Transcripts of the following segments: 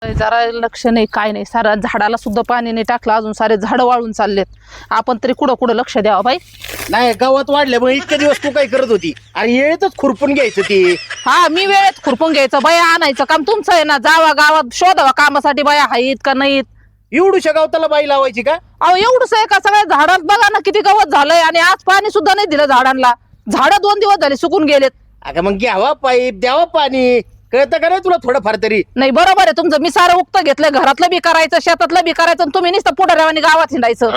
जरा लक्ष नाही, काय नाही. सारा झाडाला सुद्धा पाणी नाही टाकलं, अजून सारे झाड वाळून चाललेत. आपण तरी कुठं कुठं लक्ष द्यावं बाई. नाही, गावात वाढल्यामुळे इतके दिवस तू काय करत होती आणि येतच खुरपून घ्यायचं ती. हा, मी वेळेत खुरपून घ्यायचं, बाया आणायचं काम तुमचं आहे ना. जावा गावात शोधावा कामासाठी बाया आहेत का नाहीत. एवढूशा गावताला बाई लावायची का? अहो एवढंच आहे का? सगळ्या झाडात बघा ना किती गवत झालंय, आणि आज पाणी सुद्धा नाही दिलं झाडांना. झाडं 2 दिवस झाले सुकून गेलेत. अगं मग घ्यावा पाईप, द्यावा पाणी, कळतं का नाही तुला थोडंफार तरी? नाही, बरोबर आहे तुमचं. मी सारं उक्त घेतलंय, घरातलं बी करायचं, शेतातलं बी करायचं, आणि तुम्ही नुसतं पुढाऱ्यावानी गावात हिंडायचं.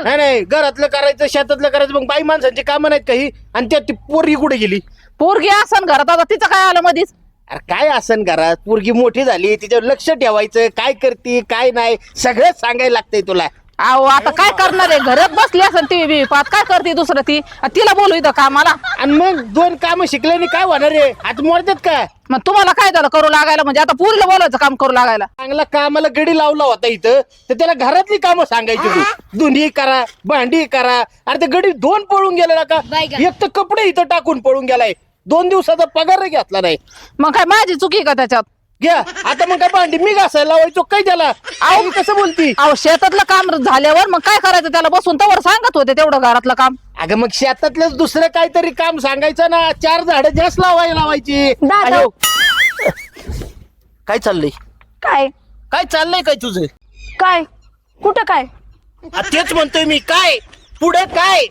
नाही नाही, घरातलं करायचं, शेतातलं करायचं, मग बाई माणसांची कामं नाहीत काही. आणि त्यात ती पोरगी कुठे गेली? पोरगी असन घरात, आता तिचं काय आलं मधीच? अरे काय असन घरात, पोरगी मोठी झाली, तिच्यावर लक्ष ठेवायचं, काय करते काय नाही सगळं सांगायला लागतंय तुला. अहो आता काय करणार आहे, घरात बसली असेल टीव्ही पाहत, काय करते दुसरं ती? तिला बोलू इथं कामाला. आणि मग 2 कामं शिकल्याने काय होणार आहे? हात मोडतात का? मग तुम्हाला काय झालं करू लागायला? म्हणजे आता पुरीला बोलायचं काम करू लागायला? चांगला कामाला गडी लावला होता इथं, तर त्याला घरातली कामं सांगायची तू. धुनी करा, भांडी करा. अरे ते गडी 2 पळून गेला का? एक तर कपडे इथं टाकून पळून गेलाय, 2 दिवसाचा पगार घेतला नाही. मग काय माझी चुकी का त्याच्यात? घ्या आता, मग काय भांडी मी घासायला लावायचो काय त्याला? आई कसं बोलती? अहो शेतातलं काम झाल्यावर मग काय करायचं त्याला? बसून तवर सांगत होते तेवढं घरातलं काम. अगं मग शेतातलंच दुसरं काहीतरी काम सांगायचं ना. 4 झाडं जास्त लावायची. दादा. अयो. काय चाललंय? काय काय चाललंय काय तुझं? काय कुठं काय? तेच म्हणतोय मी, काय पुढे काय?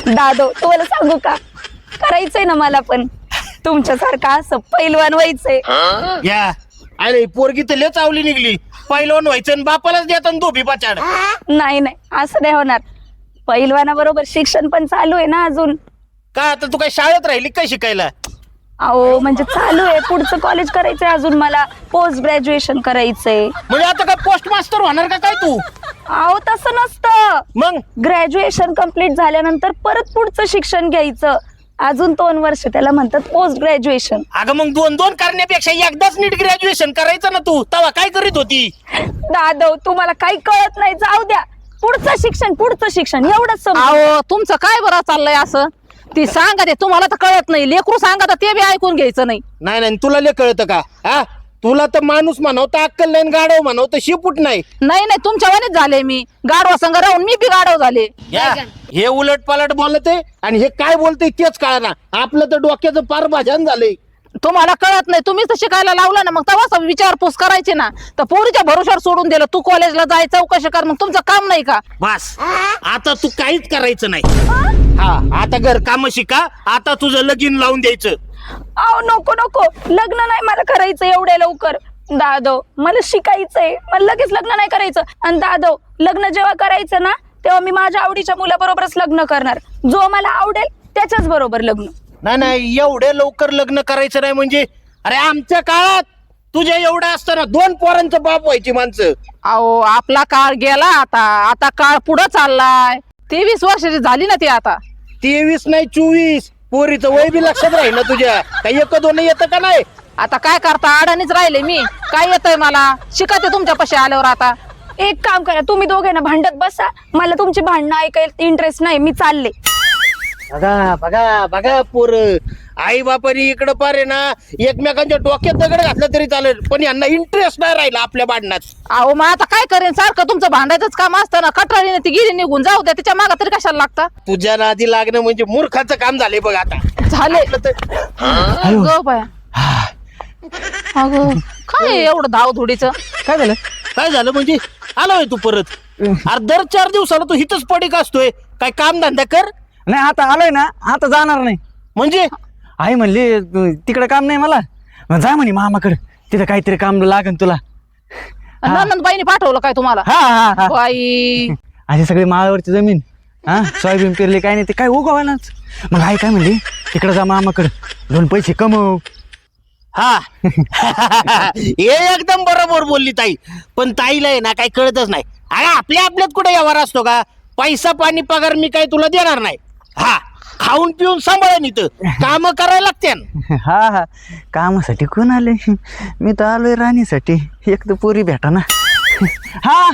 दादो तुम्हाला सांगू का, करायचंय ना मला पण तुमच्यासारखं असं पैलवान व्हायचंय. या अरे पोरगी तर लय चावली निघली. पहिलवान व्हायचं आणि बापालाच देतात धोबी पाचाड. नाही नाही, असं नाही होणार. पैलवानाबरोबर शिक्षण पण चालू आहे ना अजून. का आता तू काय शाळेत राहिली काय शिकायला? अहो म्हणजे चालू आहे, पुढचं कॉलेज करायचंय अजून मला, पोस्ट ग्रॅज्युएशन करायचंय. म्हणजे आता काय पोस्ट मास्टर होणार का काय तू? अहो तसं नसतं, मग ग्रॅज्युएशन कम्प्लीट झाल्यानंतर परत पुढचं शिक्षण घ्यायचं. अजून 2 वर्ष त्याला म्हणतात पोस्ट ग्रॅज्युएशन. अगं मग 2 करण्यापेक्षा एकदाच नीट ग्रॅज्युएशन करायचं ना. तू तेव्हा काय करीत होती? दादो तुम्हाला काही कळत नाही, जाऊ द्या. पुढचं शिक्षण एवढंच समजा. अहो तुमचं काय बरं चाललंय असं? ती सांगा ते, तुम्हाला तर कळत नाही. लेकरू सांगा तर ते बी ऐकून घ्यायचं नाही. नाही नाही, तुला लय कळतं का? हा, तुला तर माणूस म्हणवतं अक्कल नाही, गाडव म्हणवतं शिपूट नाही. नाही नाही, तुमच्या वाणीच झाले. मी गाढवा संग राहून मी बी गाढव झाले. या, हे उलट पालट बोलत आहे आणि हे काय बोलतंय तेच कळना. आपलं तर डोक्याचं पार भाजन झालंय. तुम्हाला कळत नाही, तुम्हीच तर शिकायला लावलं ना. मग तेव्हा विचारपूस करायची ना. तर पोरीच्या भरोशावर सोडून दिलं. तू कॉलेजला जाय, चौकशी कर, मग तुमचं काम नाही का? बस आता तू काहीच करायचं नाही. हा, आता घर काम शिका. आता तुझं लगीन लावून द्यायचं. अहो नको नको, लग्न नाही मला करायचं एवढ्या लवकर. दादो मला शिकायचंय, मला लगेच लग्न नाही करायचं. आणि दादो लग्न जेव्हा करायचं ना, तेव्हा मी माझ्या आवडीच्या मुलाबरोबरच लग्न करणार. जो मला आवडेल त्याच्याच बरोबर लग्न. नाही नाही, एवढ्या लवकर लग्न करायचं नाही म्हणजे. अरे आमच्या काळात तुझ्या एवढं असताना 2 पोरांचं बाप व्हायची माणसं. अहो आपला काळ गेला आता. आता काळ पुढं चाललाय. 23 वर्षाची झाली ना ती आता. 23 नाही 24. पोरीचं वय बी लक्षात राहील ना तुझ्या. काही 1-2 येतं का नाही? आता काय करता, अडाणीच राहिले मी. काय येतंय मला? शिकायचे तुमच्यापाशी आल्यावर. आता एक काम करा, तुम्ही दोघे ना भांडत बसा. मला तुमची भांडणं ऐकायला इंटरेस्ट नाही, मी चालले. बघा बघा बघा पोर, आई बापानी इकडं पार आहे ना एकमेकांच्या डोक्यात दगड घातलं तरी चालेल, पण यांना इंटरेस्ट नाही राहिला आपल्या भांडणात. अहो मग आता काय करेन? सारखं तुमचं भांडायचंच काम असतं ना. कटळीने ती गिरी निघून जाऊ द्या, तिच्या मागा तरी कशाला लागता? तुझ्या नादी लागणं म्हणजे मूर्खाचं काम झालंय बघ आता. झाले ग बाया. अगं काय एवढं धाव धुडीचं? काय झालं? काय झालं म्हणजे? आलोय तू परत? अरे दर 4 दिवसाला तू हिथच पडीक असतोय. काय काम धंदा कर. नाही आता आलोय ना, आता जाणार नाही. म्हणजे आई म्हणली तिकडे काम नाही मला, मग जा म्हणे मामाकडे, तिथं काहीतरी काम लागन तुला. नंदबाईने पाठवलं काय तुम्हाला? हा हा हा, बाई अशी सगळी माळावरची जमीन, हा सोयाबीन पेरली काय नाही, ते काय उगवायलाच. मग आई काय म्हणली, तिकडे जा मामाकडे, 2 पैसे कमव. हा हे एकदम बरोबर बोलली ताई. पण ताईला आहे ना काही कळतच नाही. अरे आपल्यात कुठे व्यवहार असतो का? पैसा पाणी पगार मी काय तुला देणार नाही. हा, खाऊन पिऊन सांभाळून इथं काम करायला लागते. हा हा, कामासाठी कोण आले? मी तर आलोय राणीसाठी. एक तर पुरी भेटा ना. हा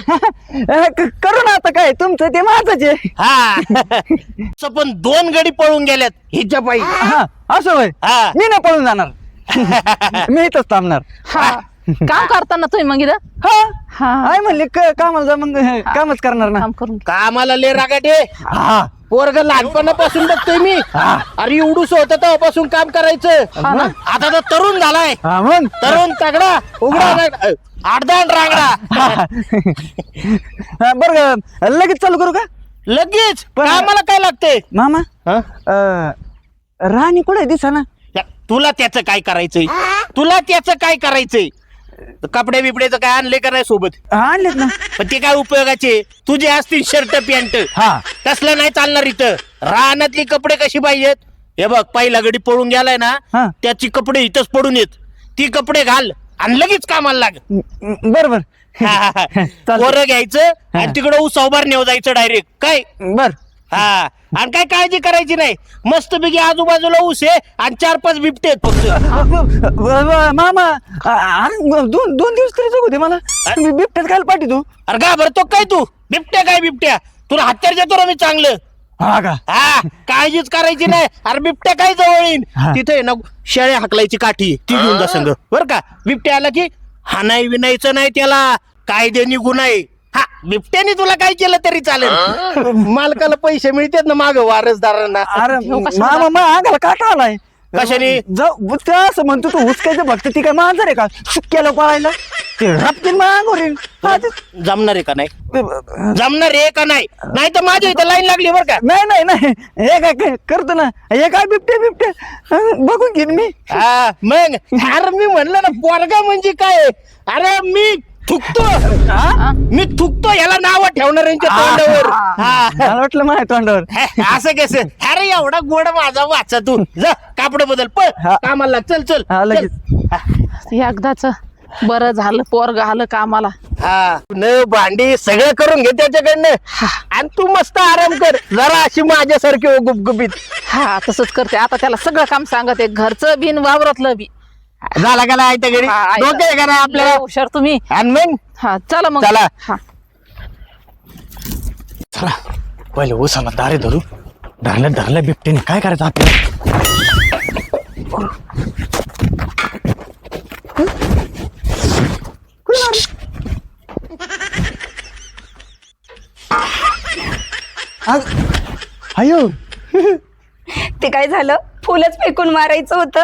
करू ना, आता काय तुमचं ते माझंच आहे. हा पण 2 गडी पळून गेल्यात हिच्या पायी. हा असं होय, हा. मी नाही पळून जाणार. मी इथंच थांबणार. हा काम करताना तुम्ही मग इथं हा हा आई म्हणले कामाला जा मग कामच करणार ना. काम करून कामाला ले रागाटे हा पोरग लहानपणापासून बघतोय मी. अरे एवढूच होतं तेव्हापासून काम करायचं. हा ना. आता तर तरुण झालाय. हा मग तरुण तगडा उघडा आडदांड रांगडा. बरं लगेच चालू करू का लगेच पण- कामाला काय लागते. मामा? राणी कुठे दिसा ना. तुला त्याचं काय करायचंय. तुला त्याचं काय करायचंय. कपडे बिपडेचं काय आणले का नाही सोबत. आणलेत ना. पण ते काय उपयोगाचे. तुझे असतील शर्ट पॅन्ट हा तसलं नाही चालणार इथं. रानातली कपडे कशी पाहिजेत. हे बघ पहिला गडी पळून गेलाय ना हा. त्याची कपडे इथंच पडून येत. ती कपडे घाल आणि लगेच कामाला लाग. बरोबर चालतंय. पोरं घ्यायचं आणि तिकडं ऊस उभार नेऊ जायचं डायरेक्ट काय. बर हा आणि काय काळजी करायची नाही. मस्तपैकी आजूबाजूला ऊस आहे आणि 4-5 बिबटे आहेत फक्त. मामा अरे दोन दिवस तरी जगू दे मला. बिबट्यात काय पाठी तू. अरे घाबरतो काय तू. बिबट्या काय बिबट्या. तुला हत्यार देतो ना मी चांगलं. हा का. हा काळजीच करायची नाही. अरे बिबट्या काय जवळ येईन हा. तिथे आहे ना शेळ्या हाकलायची काठी ती घेऊन जा संग बर का. बिबट्या आला की हाणाय विनायचं नाही त्याला. कायदे निघून आहे. हा बिबट्याने तुला काय केलं तरी चालेल. मालकाला पैसे मिळतात ना माग वारसदारांना. अरे हो, कशाला? मामा मा अंगाला काटा आलाय. कशाने? जाऊ त्या असं म्हणतो तू हुसकायचं फक्त ती काय मांजर आहे का सुक्याला पळायला ते रपतील मग अंगोर येईल. हा, ते- जमणार आहे का नाही. जमणार आहे का नाही. नाही तर माझ्या इथं लाईन लागली बरं का. नाही नाही नाही हे काय करतो ना हे काय बिबट्या बघून घेईन मी. हा मग अरे मी म्हणलं ना पोरगा म्हणजे काय. अरे मी थुकतो. मी थुकतो याला नाव ठेवणार यांच्या तोंडावर. हा मला वाटलं माझ्या तोंडावर. असं कसं. अरे एवढा गोड माझा वाचा तू. जा कापड बदल पळ हा. कामाला लाग. चल चल हा, लगेच. चल. एकदाच बरं झालं पोरग आलं कामाला. हा न भांडी सगळं करून घे त्याच्याकडनं आणि तू मस्त आराम कर जरा अशी माझ्यासारखी हो गुपगुपीत. हा तसंच करते आता. त्याला सगळं काम सांगते घरचं बिन वावरातलं बी. झाला का नाही त्या घरी हा, आहे. डोके का नाही आपल्याला. लय हुशार तुम्ही. आणि मग हा चला मग. चला. हा चला पहिले उसाला दारे धरू. धरल्या बिबट्याने काय करायचं आपल्याला. अयो ते काय झालं फुलच फेकून मारायचं होतं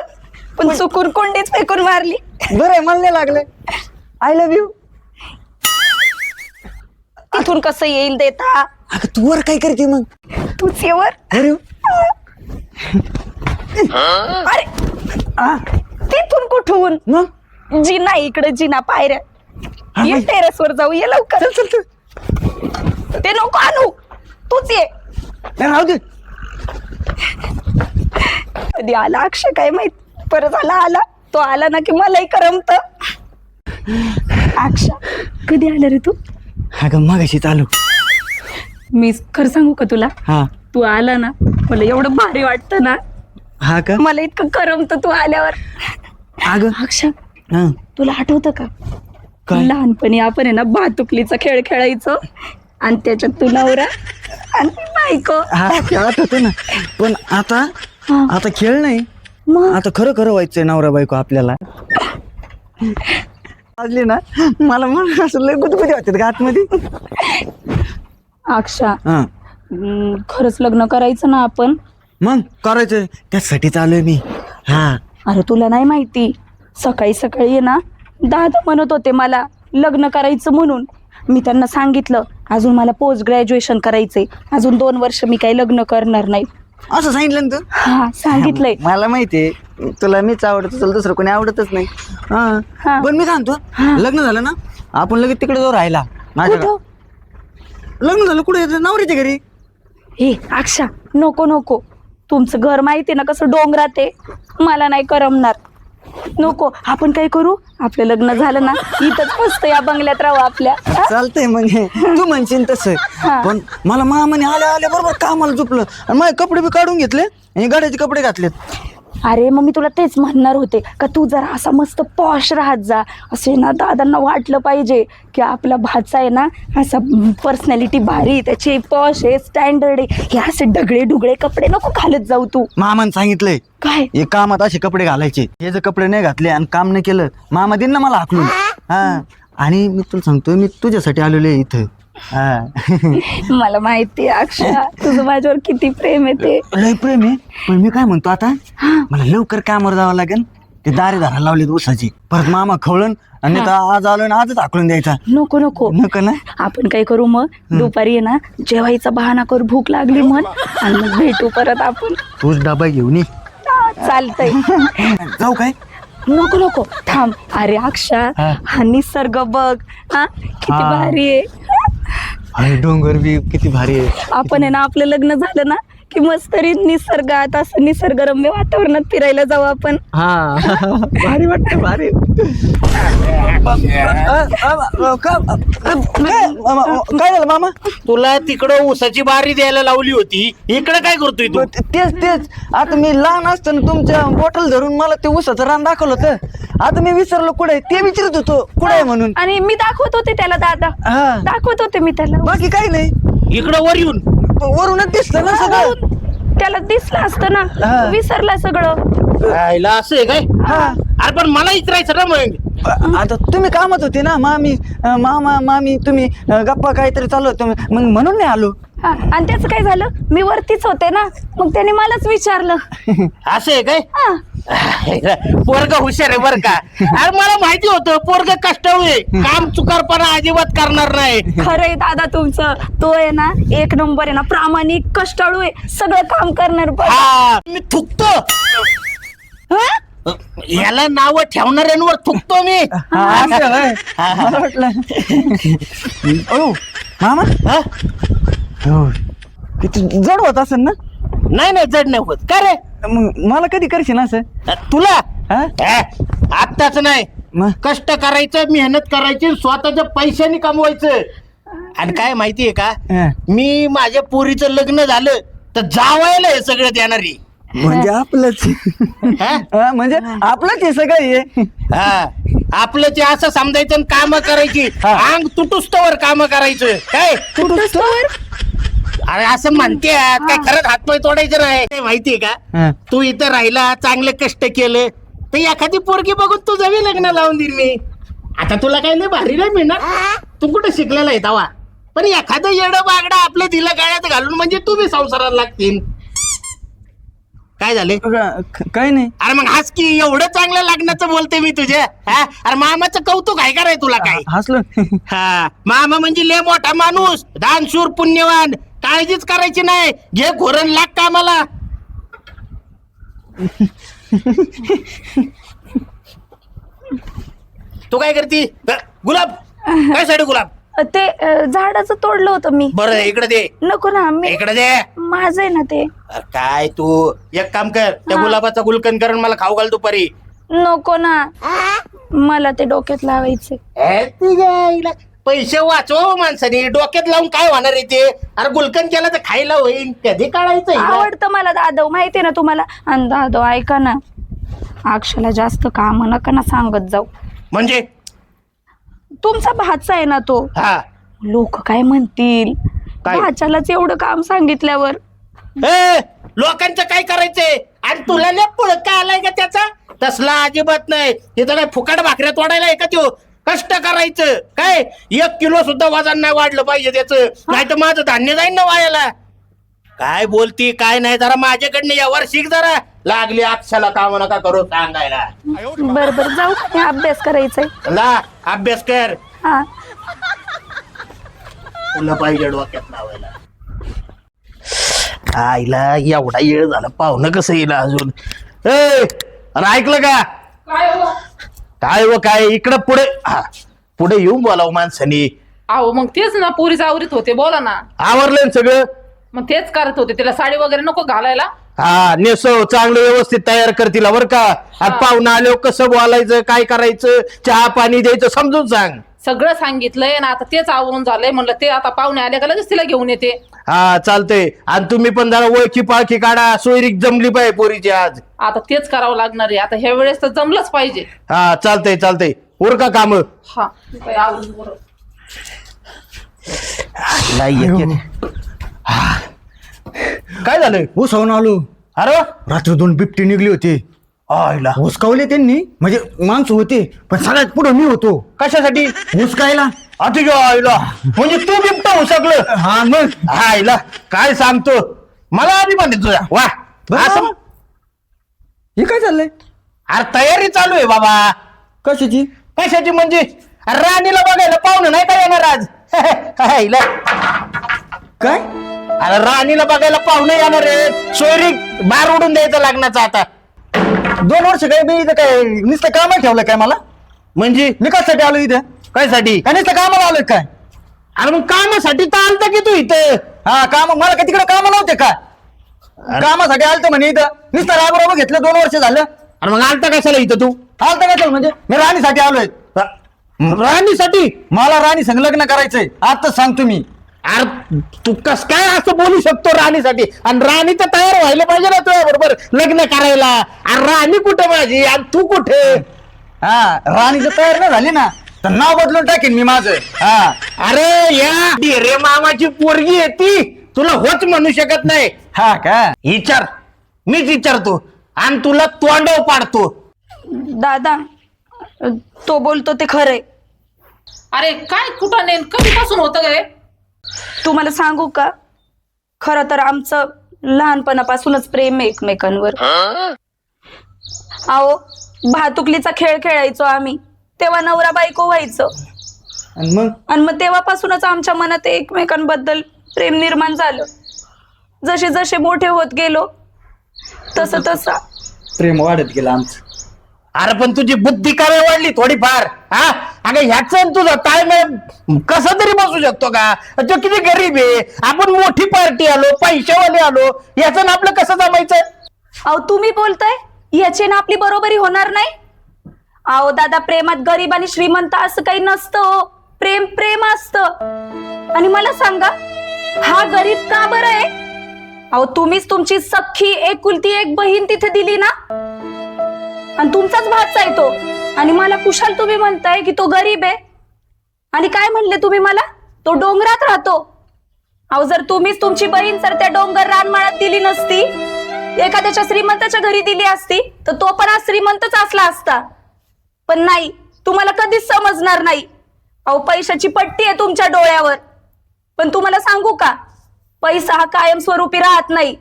पण चुकून कोंडीच फेकून मारली. बरं आहे मला नाही लागले. I love you. तिथून कसं येईल देता. अगं तू वर काय करते मग. तूच ये वर. अरे अरे तिथून कुठून. मग जिना इकडे जिना पायऱ्या. हा, ये मग. टेरेस वर जाऊ ये लवकर. चल ते नको आणू तूच ये. राहू दे. कधी आला अक्षय काय माहित. परत आला तो आला ना की मलाही करमत. अक्षा कधी आला रे तू. अगं मागाशी चालू. मी खरं सांगू का तुला. हा तू आला ना मला एवढं भारी वाटतं ना. हा का. मला इतकं करमत तू आल्यावर. अगं अक्षा हा तुला आठवतं का काय? लहानपणी आपण आहे ना भातुकलीचा खेळ खेळायचो आणि त्याच्यात तू नवरा आणि ती बायको. हा खेळत होतो ना पण आता हा. आता खेळ नाही. मग आता खरं खरं व्हायचंय नवरा बायको आपल्याला. वाजली ना मला मग असं लय गुदगुदी वाटत का आतमध्ये. अक्षा हा खरंच लग्न करायचं ना आपण. मग करायचं त्यासाठी चालू आहे मी. हा अरे तुला नाही माहिती सकाळी सकाळी आहे ना दादा म्हणत होते मला लग्न करायचं म्हणून. मी त्यांना सांगितलं अजून मला पोस्ट ग्रॅज्युएशन करायचंय. अजून 2 वर्ष मी काही लग्न करणार नाही. असं सांगितलं ना तू. हा सांगितलंय. मला माहितीये तुला मीच आवडत तुला दुसरं कोणी आवडतच नाही. हा. हा पण मी काय म्हणतो लग्न झालं ना आपण लगेच तिकडे जो राहिला माझ्याकडे. कुठं? लग्न झालं कुठे येतं नवऱ्याच्या घरी. हे अक्षा नको नको. तुमचं घर माहिती ना कसं डोंगरात आहे. मला नाही करमणार. नको आपण काय करू आपलं लग्न झालं ना इथंच मस्त या बंगल्यात राहू आपल्या. हा? चालतंय मग तू म्हणशील तसं. हा. पण मला मामाने आल्या बरोबर कामाला झोपलं आणि माझे कपडे बी काढून घेतले आणि गाड्याचे कपडे घातलेत. अरे मग मी तुला तेच म्हणणार होते का तू जरा असा मस्त पॉश राहत जा, असे ना दादांना वाटलं पाहिजे की आपला भाचा आहे ना असा पर्सनॅलिटी भारी, त्याची पॉश आहे, स्टँडर्ड आहे. हे असे डगळे डुगळे कपडे नको घालत जाऊ तू. मामाने सांगितलंय काय हे कामात असे कपडे घालायचे, हे जर कपडे नाही घातले आणि काम नाही केलं मामा देईन ना मला हाकलून. हा आणि मी तुला सांगतो मी तुझ्यासाठी आलेलो आहे इथं. हा मला माहिती आहे अक्षा तुझं माझ्यावर किती प्रेम आहे ते. लय प्रेम आहे. पण मी काय म्हणतो आता मला लवकर कामावर जावं लागेल. ते दारे धारा लावलेत ऊसाची, परत मामा खवळण आणि आता आज आलो ना आजच हाकलून द्यायचा. नको नको नको ना. आपण काय करू मग दुपारी आहे ना जेवायचा बहाणा करू, भूक लागली म्हण आणि मग भेटू परत आपण. तूच डबा घेऊन ये. चालतंय. जाऊ काय. नको नको थांब. अरे अक्षा हा निसर्ग बघ, हा किती हा. भारी आहे. अरे डोंगर बी किती भारी आहे. आपण आहे ना आपलं लग्न झालं ना की मस्त तरी निसर्गात असं निसर्गरम्य वातावरणात फिरायला जाऊ आपण. हा भारी वाटत भारी. काय झालं मामा. तुला तिकडं ऊसाची बारी द्यायला लावली होती, इकडे काय करतोय तू? तेच तेच आता मी लहान असताना तुमच्या बॉटल धरून मला ते ऊसाचं रान दाखवलं होतं. आता मी विसरलो कुठे ते विचारत होतो कुठे आहे म्हणून. आणि मी दाखवत होते त्याला दादा, हा दाखवत होते मी त्याला. बाकी काही नाही. इकडं वर येऊन वरूनच दिसलं ना सगळं. त्याला दिसलं असतं हा. ना, विसरला सगळं. राहिला असं आहे काय? हा अरे पण मला विचारायचं ना मग. आता तुम्ही कामात होते ना मामी मामा मामी तुम्ही गप्पा काहीतरी चालू होतं मग म्हणून नाही आलो. हा, आणि त्याचं काय झालं, मी वरतीच होते ना मग त्याने मलाच विचारलं. असं आहे काय? हा. पोरग हुशार आहे बर का. अरे मला माहिती होतं पोरग कष्टाळू आहे, काम चुकारपणा अजिबात करणार नाही. खरंय दादा तुमचं, तो आहे ना एक नंबर आहे ना, प्रामाणिक कष्टाळू आहे, सगळं काम करणार. हा मी थुकतो, याला नाव ठेवणाऱ्यांवर थुकतो मी. हा, असं होय. मला वाटलं. ओ मामा हा? हो किती जड होत असेल ना. नाही नाही जड नाही होत का रे. मग मला कधी करशील असं. तुला हा? आत्ताच नाही, मग कष्ट करायचं, मेहनत करायची, स्वतःच्या पैशाने कमवायचं. आणि काय माहितीये का, हा. मी माझ्या पोरीचं लग्न झालं तर जावायला हे सगळं देणारी. म्हणजे आपलंच. हा? हा, म्हणजे आपलंच हे सगळं हे. हा आपलं ते असं समजायचं, काम करायची, अंग तुटुस्तवर काम करायचं. काय अरे असं म्हणते काय खरंच हातपाय तोडायचं नाही. काय माहितीये का, हा. तू इथं राहिला, चांगले कष्ट केलं तर एखादी पोरगी बघून तुझं बी लग्न लावून देईल मी. आता तुला काही नाही भारी नाही मिळणार, तू कुठं शिकलेला आहे तवा, पण एखादं येडं बागडा आपलं दिलं गाड्यात घालून म्हणजे तू बी संसाराला लागतील. काय झाले? काही नाही. अरे मग हाच की, एवढं चांगलं लग्नाचं बोलते मी तुझ्या. हा अरे मामाचं कौतुक आहे का रे तुला काय? हसलो. हा मामा म्हणजे लय मोठा माणूस, दानशूर पुण्यवान, काळजीच करायची नाही, घे घोरण लाग कामाला. तू काय करती? गुलाब काय साठी गुलाब? ते झाडाचं तोडलं होतं मी. बरं इकडे दे, नको ना, मी इकडे दे. माझं आहे ना ते. अरे काय तू एक काम कर, त्या गुलाबाचा गुलकंद करून मला खाऊ घाल दुपारी. नको ना, मला ते डोक्यात लावायचे. पैसे वाचव माणसाने, डोक्यात लावून काय होणार आहे ते. अरे गुलकंद केला तर खायला होईल, कधी काढायचं हिला? आवडतं मला दादव, माहितीये ना तुम्हाला. आणि दादव ऐका ना, अक्षला जास्त काम नका ना सांगत जाऊ. म्हणजे तुमचा भाचा आहे ना तो, हा लोक काय म्हणतील काय? भाच्यालाच एवढं काम सांगितल्यावर. लोकांचं काय करायचंय, आणि तुला नाही पुळका आलाय का त्याचा? तसला अजिबात नाही. तिथं काय फुकट भाकऱ्या तोडायला आहे का त्यो? कष्ट करायचं. काय 1 किलो सुद्धा वजन नाही वाढलं पाहिजे त्याचं, नाही तर माझं धान्य जाईल ना वायाला. काय बोलती काय नाही, जरा माझ्याकडनं यावर शिक जरा. लागली अक्षला काम नका करू सांगायला. बर जाऊ का, मी अभ्यास करायचाय. ला अभ्यास कर, हा तुला पाहिजे डोक्यात लावायला. आईला एवढा येळ झाला, पाहुणं कसं येईल अजून. अरे ऐकलं का? काय व काय इकडं पुढे, पुढे येऊन बोलावं माणसानी. अहो मग तेच ना, पोरीच आवरीत होते, बोला ना. आवरलं ना सगळं? मग तेच करत होते, तिला साडी वगैरे नको घालायला. हा नेसव, चांगलं व्यवस्थित तयार कर तिला बर का. आता पाहुणं आल्यावर कसं बोलायचं, काय करायचं, चहा पाणी द्यायचं समजून सांग. सगळं सांगितलंय ना, आता तेच आवरून झालंय. म्हणलं ते आता पाहुणे आले का लगेच तिला घेऊन येते. हा चालतंय. आणि तुम्ही पण जरा ओळखी पाळखी काढा, सोयरीक जमली पाहिजे पोरीची आज. आता तेच करावं लागणार आहे आता ह्या वेळेस तर जमलंच पाहिजे. हा चालतंय उरका काम. हा काय आवरून बरं. काय झालं? उसवून आलो. अरे वा. रात्री 2 बिबटी निघली होती. आईला. हुसकावले त्यांनी, म्हणजे माणसं होते पण सगळ्यात पुढे मी होतो. कशासाठी? हुसकायला. तुझ्या आईला म्हणजे तू बिबट होऊ शकलं. हा मग आईला काय सांगतो, मला आधी म्हणते तुझ्या वा असं. हे काय चाललंय? अरे तयारी चालू आहे बाबा. कशाची? कशाची म्हणजे? अरे राणीला बघायला पाहुणं नाही का येणार आज? काय आईला? काय? अरे राणीला बघायला पाहुणे येणार आहे. सोयरी बार उडून द्यायचं लग्नाचं आता. 2 वर्ष काय मी इथं काय नुसतं कामाला ठेवलं काय मला? म्हणजे मी कशासाठी आलो इथं? कायसाठी? काय नुसतं कामाला आलोय काय? अरे मग कामासाठी तर आलता की तू इथं. हा काम, मला काय तिकडे कामाला होते का? कामासाठी आलतो म्हणे इथं. नुसतं राबराब घेतलं 2 वर्ष झालं. अरे मग आलता कशाला इथं तू? आलतं काय म्हणजे मी राणीसाठी आलोय. राणीसाठी? मला राणी संग लग्न करायचंय आताच सांगतो मी. अरे तू कस काय असं बोलू शकतो राणीसाठी? आणि राणी तर तयार व्हायला पाहिजे ना तुझ्या बरोबर लग्न करायला. अरे राणी कुठे माझी आणि तू कुठे? हा राणी जर तयार नाही झाली ना तर नाव बदलून टाकेन मी माझं. हा अरे या रे मामाची पोरगी आहे ती, तुला होच म्हणू शकत नाही. हा का? विचार, मीच विचारतो आणि तुला तोंडाव पाडतो. दादा तो बोलतो ते खरंय. अरे काय कुठं नेन कधीपासून होतं गे? तुम्हाला सांगू का, खरं तर आमचं लहानपणापासूनच प्रेम आहे एकमेकांवर. अहो भातुकलीचा खेळ खेळायचो आम्ही, तेव्हा नवरा बायको व्हायचं. आणि मग तेव्हापासूनच आमच्या मनात एकमेकांबद्दल प्रेम निर्माण झालं. जसे जसे मोठे होत गेलो तसं तसं प्रेम वाढत गेलं आमचं. अरे पण तुझी बुद्धी काय वाढली थोडीफार? हा अगं ह्याच तुझं ताळमेळ कसं तरी बसू शकतो का? तो किती गरीब आहे, आपण मोठी पार्टी आलो, पैशावाले आलो, याचं ना आपलं कसं जमायचं? अहो तुम्ही बोलताय याचे ना आपली बरोबरी होणार नाही. अहो दादा, प्रेमात गरीब आणि श्रीमंत असं काही नसतं. प्रेम प्रेम असतं. आणि मला सांगा, हा गरीब का बरं आहे? अहो तुम्हीच तुमची सख्खी एकुलती एक बहीण तिथे दिली ना, आणि तुमचाच भाचा आहे तो. आणि मला कुशाल तुम्ही म्हणताय की तो गरीब आहे. आणि काय म्हणले तुम्ही मला? तो डोंगरात राहतो. अहो जर तुम्हीच तुमची बहीण जर त्या डोंगर रानमाळात दिली नसती, एखाद्याच्या श्रीमंताच्या घरी दिली असती, तर तो पण आज श्रीमंतच असला असता. पण नाही, तुम्हाला कधीच समजणार नाही. अहो पैशाची पट्टी आहे तुमच्या डोळ्यावर. पण तुम्हाला सांगू का, पैसा हा कायमस्वरूपी राहत नाही.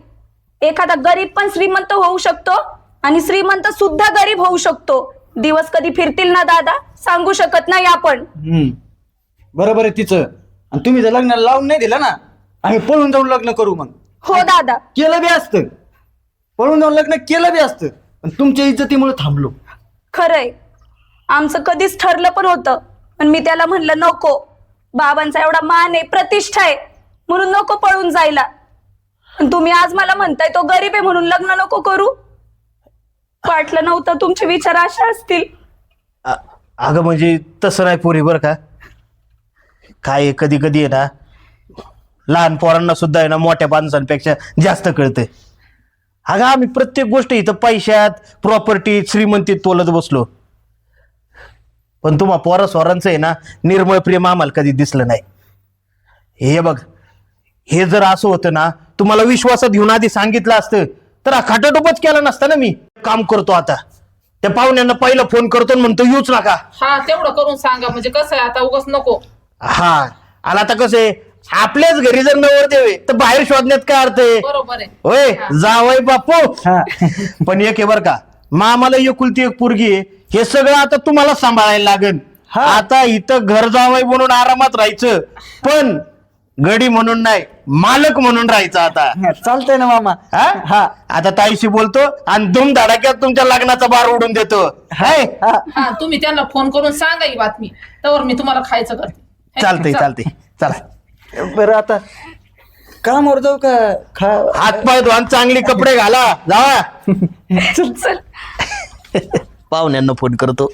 एखादा गरीब पण श्रीमंत होऊ शकतो आणि श्रीमंत सुद्धा गरीब होऊ शकतो. दिवस कधी फिरतील ना दादा, सांगू शकत नाही आपण. बरोबर आहे तिचं. आणि तुम्ही जर लग्नाला लावून नाही दिलं ना, आम्ही पळून जाऊन लग्न करू. मग हो दादा, केलं बी असतं, पळून जाऊन लग्न केलं बी असतं, पण तुमच्या इज्जतीमुळे थांबलो. खरंय, आमचं कधीच ठरलं पण होतं, पण मी त्याला म्हणलं नको. बाबांचा एवढा मान आहे, प्रतिष्ठा आहे, म्हणून नको पळून जायला. पण तुम्ही आज मला म्हणताय तो गरीब आहे म्हणून लग्न नको करू. वाटलं नव्हतं तुमचे विचार असे असतील. अगं म्हणजे तसं नाही पोरी, बरं का. काय कधी कधी आहे ना, लहान पोरांना सुद्धा आहे ना मोठ्या माणसांपेक्षा जास्त कळतंय. अगं आम्ही प्रत्येक गोष्ट इथं पैशात, प्रॉपर्टी, श्रीमंतीत तोलत बसलो, पण तुम्हा पोरा स्वरांचं आहे ना निर्मळ प्रेम आम्हाला कधी दिसलं नाही. हे बघ, हे जर असं होतं ना, तुम्हाला विश्वासात घेऊन आधी सांगितलं असतं तर हा खटाटोपच केला नसता ना. मी काम करतो आता, त्या पाहुण्यांना पहिला फोन करतो आणि म्हणतो येऊच नका. हा तेवढं करून सांगा, म्हणजे कसं आहे आता उगाच नको. हा आणि आता कसं आहे, आपल्याच घरी जर नवरदेव आहे तर बाहेर शोधण्यात काय अर्थ आहे? बरोबर आहे. होय जावई बापू. हा. पण एक आहे बर का, मामाला एकुलती एक पोरगी आहे, हे सगळं आता तुम्हाला सांभाळायला लागेल. आता इथं घर जावई म्हणून आरामात राहायचं, पण गडी म्हणून नाही, मालक म्हणून राहायचं आता. चालतंय ना मामा. हा आता ताईशी बोलतो आणि धूम धडाक्यात तुमच्या लग्नाचा बार उडून देतो. हाय हा तुम्ही त्यांना फोन करून सांगा ही बातमी, तर मी तुम्हाला खायचं करते. चालतंय चालतंय चला. बरं आता कामावर जाऊ का? हातपाय धुवान, चांगले कपडे घाला, जावा. चल पाहुण्यांना फोन करतो.